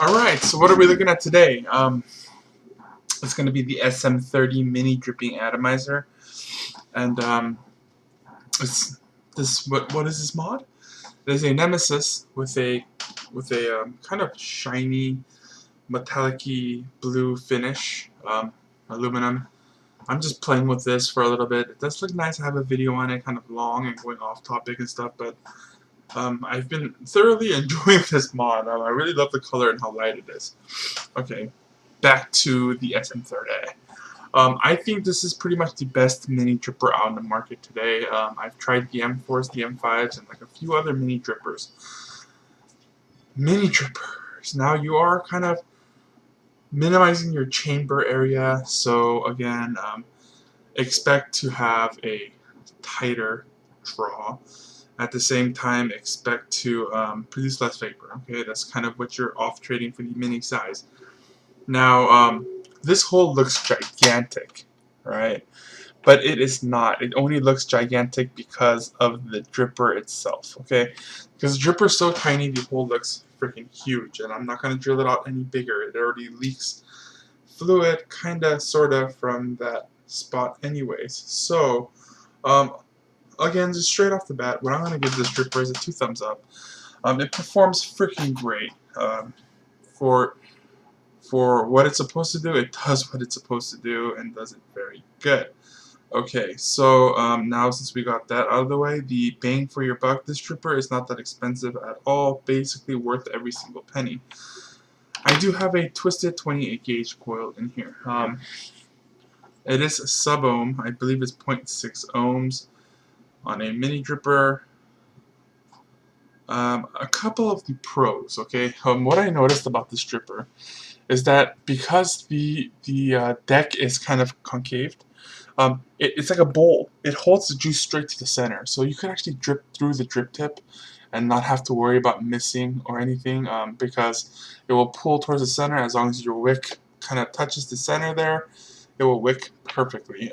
Alright, so what are we looking at today? It's going to be the SM30 mini dripping atomizer, and it's this. What is this mod? It is a Nemesis with a kind of shiny, metallic-y blue finish, aluminum. I'm just playing with this for a little bit. It does look nice. I have a video on it, kind of long and going off topic and stuff, but I've been thoroughly enjoying this mod. I really love the color and how light it is. Okay, back to the SM30. I think this is pretty much the best mini dripper out in the market today. I've tried the M4s, the M5s, and like a few other mini drippers. Mini drippers. Now you are kind of minimizing your chamber area, so again, expect to have a tighter draw. At the same time, expect to produce less vapor. Okay, that's kind of what you're off trading for the mini size. Now, this hole looks gigantic, right? But it is not. It only looks gigantic because of the dripper itself, okay? Because the dripper is so tiny, the hole looks freaking huge, and I'm not going to drill it out any bigger. It already leaks fluid, kinda, sorta, from that spot anyways. So, again, just straight off the bat, what I'm going to give this dripper is a 2 thumbs up. It performs freaking great. For what it's supposed to do, it does what it's supposed to do and does it very good. Okay, so now since we got that out of the way, the bang for your buck, this dripper is not that expensive at all, basically worth every single penny. I do have a twisted 28 gauge coil in here. It is a sub-ohm, I believe it's 0.6 ohms on a mini dripper. A couple of the pros, okay? What I noticed about this dripper is that because the deck is kind of concaved, it's like a bowl. It holds the juice straight to the center, so you could actually drip through the drip tip and not have to worry about missing or anything, because it will pull towards the center. As long as your wick kind of touches the center there, it will wick perfectly.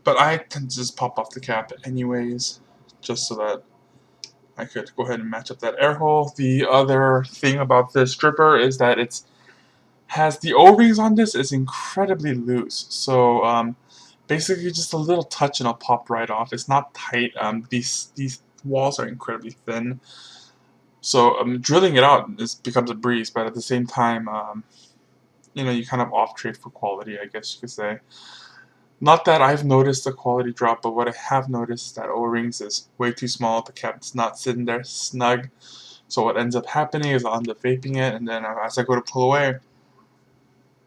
But I tend to just pop off the cap anyways, just so that I could go ahead and match up that air hole. The other thing about this dripper is that it has the O-rings on this is incredibly loose. So basically just a little touch and it'll pop right off. It's not tight. These walls are incredibly thin. So drilling it out becomes a breeze, but at the same time, you know, you kind of off trade for quality, I guess you could say. Not that I've noticed a quality drop, but what I have noticed is that O-rings is way too small. The cap's not sitting there snug. So what ends up happening is I'll end up vaping it, and then as I go to pull away,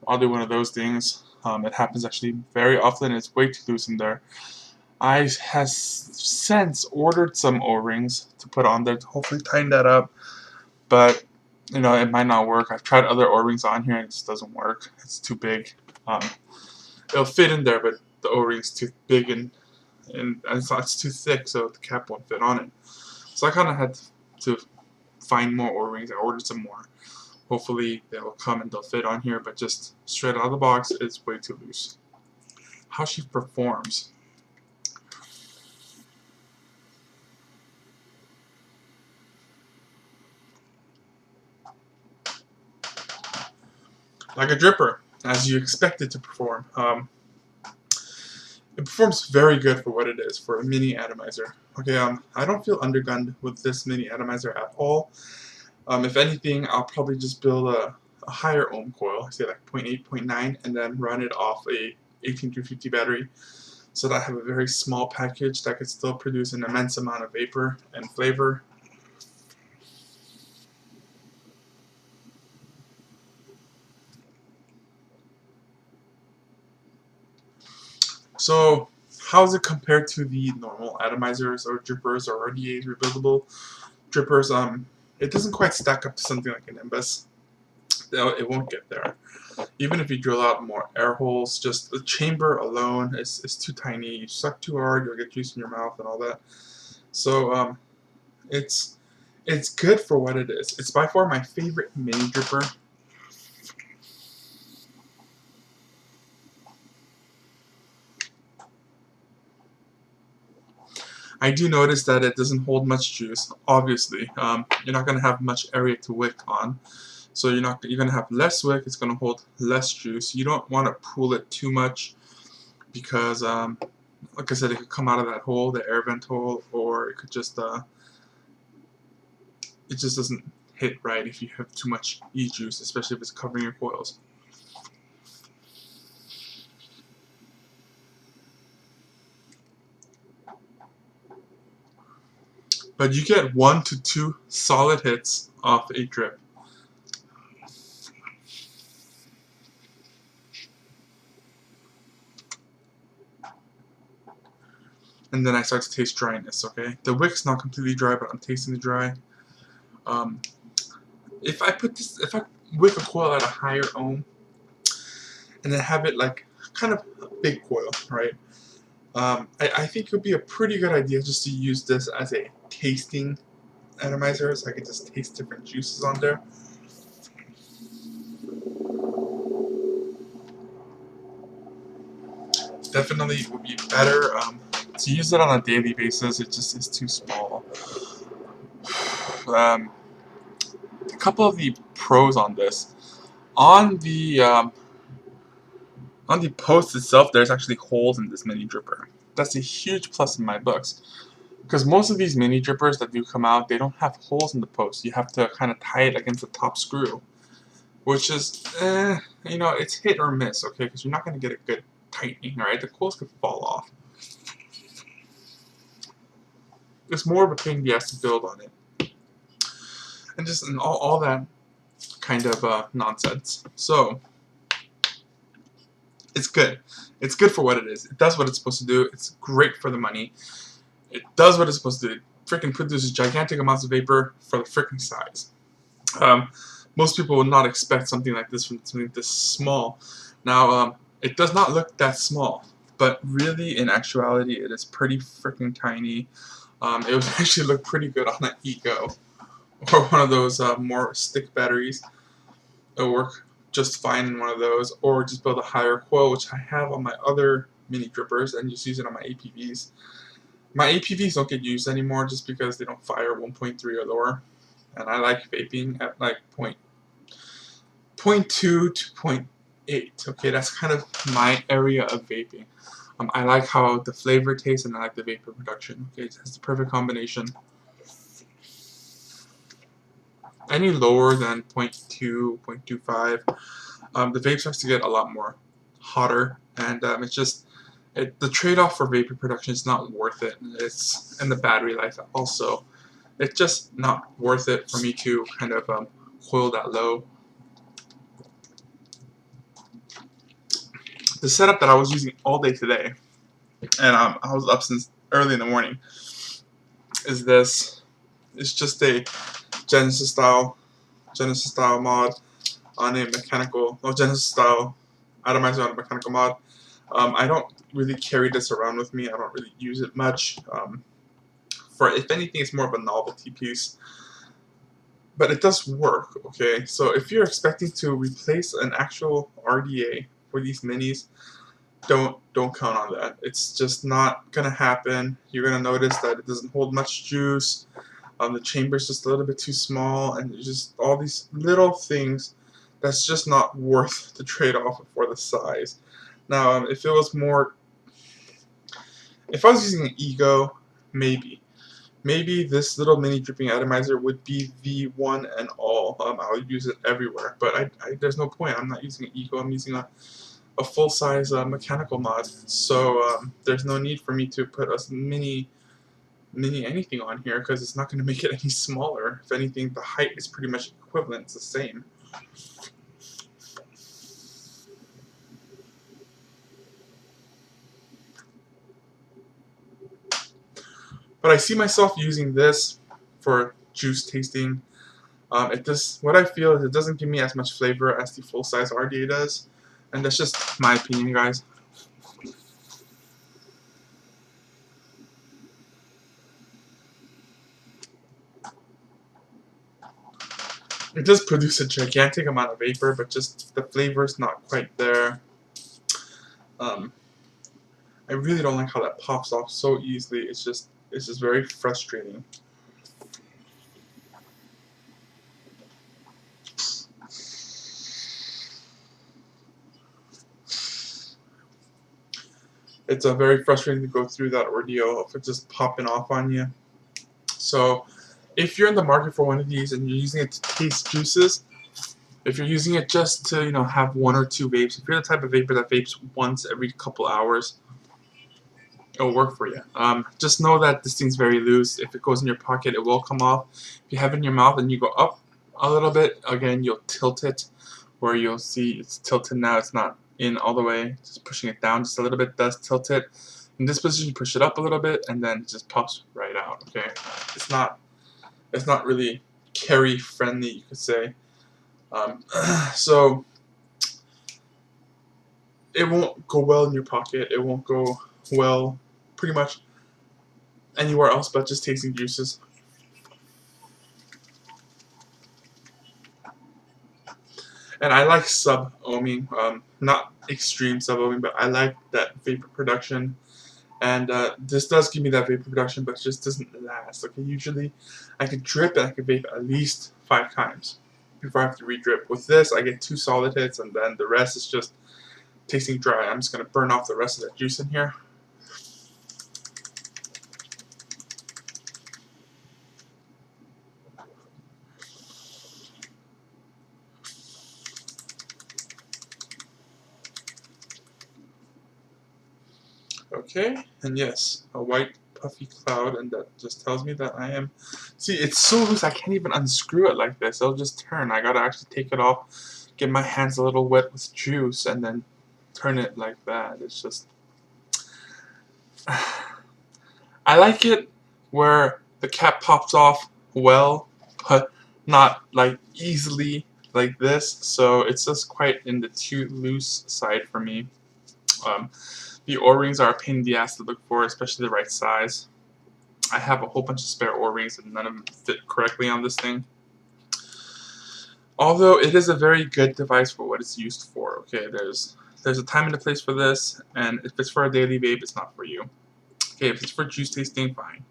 I'll do one of those things. It happens actually very often. It's way too loose in there. I have since ordered some O-rings to put on there to hopefully tighten that up, but you know, it might not work. I've tried other O-rings on here and it just doesn't work. It's too big. It'll fit in there, but the O-ring's too big and it's too thick, so the cap won't fit on it. So I kind of had to find more O-rings. I ordered some more. Hopefully they'll come and they'll fit on here, but just straight out of the box, it's way too loose. How she performs. Like a dripper, as you expect it to perform. It performs very good for what it is, for a mini atomizer. Okay, I don't feel undergunned with this mini atomizer at all. If anything, I'll probably just build a higher ohm coil, say like 0.8, 0.9, and then run it off a 18350 battery, so that I have a very small package that could still produce an immense amount of vapor and flavor. So, how is it compared to the normal atomizers or drippers or RDAs, rebuildable drippers? It doesn't quite stack up to something like an Nimbus. It won't get there. Even if you drill out more air holes, just the chamber alone is too tiny. You suck too hard, you'll get juice in your mouth and all that. So it's good for what it is. It's by far my favorite mini dripper. I do notice that it doesn't hold much juice. Obviously, you're not going to have much area to wick on, so you're going to have less wick. It's going to hold less juice. You don't want to pool it too much because, like I said, it could come out of that hole, the air vent hole, or it could just it just doesn't hit right if you have too much e-juice, especially if it's covering your coils. But you get 1 to 2 solid hits off a drip. And then I start to taste dryness, okay? The wick's not completely dry, but I'm tasting the dry. If I wick a coil at a higher ohm, and then have it like kind of a big coil, right? I think it would be a pretty good idea just to use this as a tasting atomizer, so I can just taste different juices on there. Definitely would be better to use it on a daily basis. It just is too small. A couple of the pros on this. On the post itself, there's actually holes in this mini dripper. That's a huge plus in my books. Because most of these mini drippers that do come out, they don't have holes in the post. You have to kind of tie it against the top screw. Which is, you know, it's hit or miss, okay? Because you're not going to get a good tightening, right? The coils could fall off. It's more of a pain in the ass to build on it. And just all that kind of nonsense. So, it's good. It's good for what it is. It does what it's supposed to do. It's great for the money. It does what it's supposed to do. It freaking produces gigantic amounts of vapor for the freaking size. Most people would not expect something like this from something this small. Now, it does not look that small, but really, in actuality, it is pretty freaking tiny. It would actually look pretty good on an Ego or one of those more stick batteries. It'll work just fine in one of those, or just build a higher coil, which I have on my other mini drippers, and just use it on my APVs. My APVs don't get used anymore just because they don't fire 1.3 or lower, and I like vaping at like 0.2 to 0.8. Okay, that's kind of my area of vaping. I like how the flavor tastes, and I like the vapor production. Okay, it has the perfect combination. Any lower than 0.2, 0.25, the vape starts to get a lot more hotter, and it's just the trade-off for vapor production is not worth it. And the battery life also, it's just not worth it for me to kind of coil that low. The setup that I was using all day today, and I was up since early in the morning, is this. It's just a Genesis style mod on a mechanical, Genesis style atomizer on a mechanical mod. I don't really carry this around with me. I don't really use it much. If anything, it's more of a novelty piece. But it does work, okay? So if you're expecting to replace an actual RDA for these minis, don't count on that. It's just not gonna happen. You're gonna notice that it doesn't hold much juice. The chamber's just a little bit too small, and just all these little things that's just not worth the trade-off for the size. Now, if I was using an Ego, maybe this little mini dripping atomizer would be the one and all. I'll use it everywhere, but there's no point. I'm not using an Ego. I'm using a full-size mechanical mod, so there's no need for me to put a mini anything on here, because it's not going to make it any smaller. If anything, the height is pretty much equivalent. It's the same. But I see myself using this for juice tasting. What I feel is it doesn't give me as much flavor as the full-size RDA does, and that's just my opinion, guys. It does produce a gigantic amount of vapor, but just the flavor's not quite there. I really don't like how that pops off so easily. It's just It's just very frustrating. It's very frustrating to go through that ordeal of it just popping off on you. So if you're in the market for one of these and you're using it to taste juices, if you're using it just to, have 1 or 2 vapes, if you're the type of vapor that vapes once every couple hours, it'll work for you. Just know that this thing's very loose. If it goes in your pocket, it will come off. If you have it in your mouth and you go up a little bit, again, you'll tilt it, where you'll see it's tilted now. It's not in all the way. Just pushing it down just a little bit does tilt it. In this position, you push it up a little bit, and then it just pops right out. Okay, it's not really carry friendly, you could say. So it won't go well in your pocket. It won't go well pretty much anywhere else but just tasting juices. And I like sub-ohming, not extreme sub-ohming, but I like that vapor production. And this does give me that vapor production, but it just doesn't last. Okay, usually I could drip and I could vape at least 5 times before I have to re-drip. With this, I get 2 solid hits, and then the rest is just tasting dry. I'm just going to burn off the rest of that juice in here. Okay, and yes, a white puffy cloud, and that just tells me that I am... See, it's so loose I can't even unscrew it like this. It'll just turn. I gotta actually take it off, get my hands a little wet with juice, and then turn it like that. It's just... I like it where the cap pops off well, but not like easily like this, so it's just quite in the too loose side for me. The O-rings are a pain in the ass to look for, especially the right size. I have a whole bunch of spare O-rings and none of them fit correctly on this thing. Although it is a very good device for what it's used for. Okay, there's a time and a place for this, and if it's for a daily vape, it's not for you. Okay, if it's for juice tasting, fine.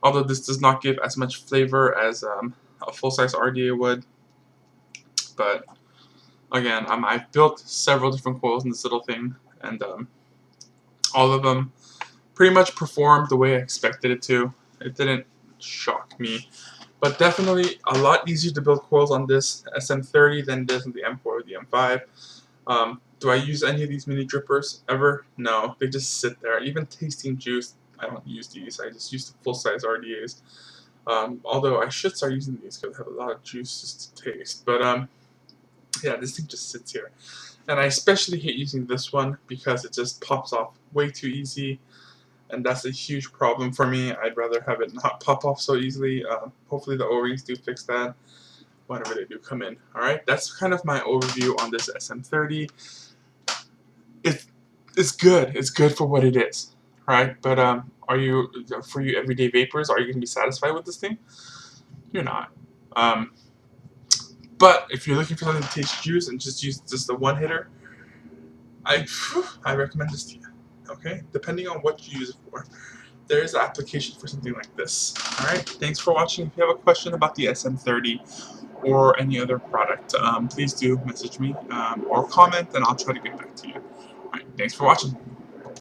Although this does not give as much flavor as a full-size RDA would. But again, I've built several different coils in this little thing, and all of them pretty much performed the way I expected it to. It didn't shock me. But definitely a lot easier to build coils on this SM30 than it is on the M4 or the M5. Do I use any of these mini drippers ever? No, they just sit there. Even tasting juice, I don't use these. I just use the full-size RDAs. Although I should start using these because I have a lot of juices to taste. But yeah, this thing just sits here. And I especially hate using this one because it just pops off way too easy. And that's a huge problem for me. I'd rather have it not pop off so easily. Hopefully the O-rings do fix that whenever they do come in. Alright, that's kind of my overview on this SM30. It's good. It's good for what it is. Right? But for you everyday vapors, are you going to be satisfied with this thing? You're not. But if you're looking for something to taste juice and just use just the one hitter, I recommend this to you. Okay, depending on what you use it for, there is an application for something like this. All right, thanks for watching. If you have a question about the SM30 or any other product, please do message me or comment, and I'll try to get back to you. All right, thanks for watching.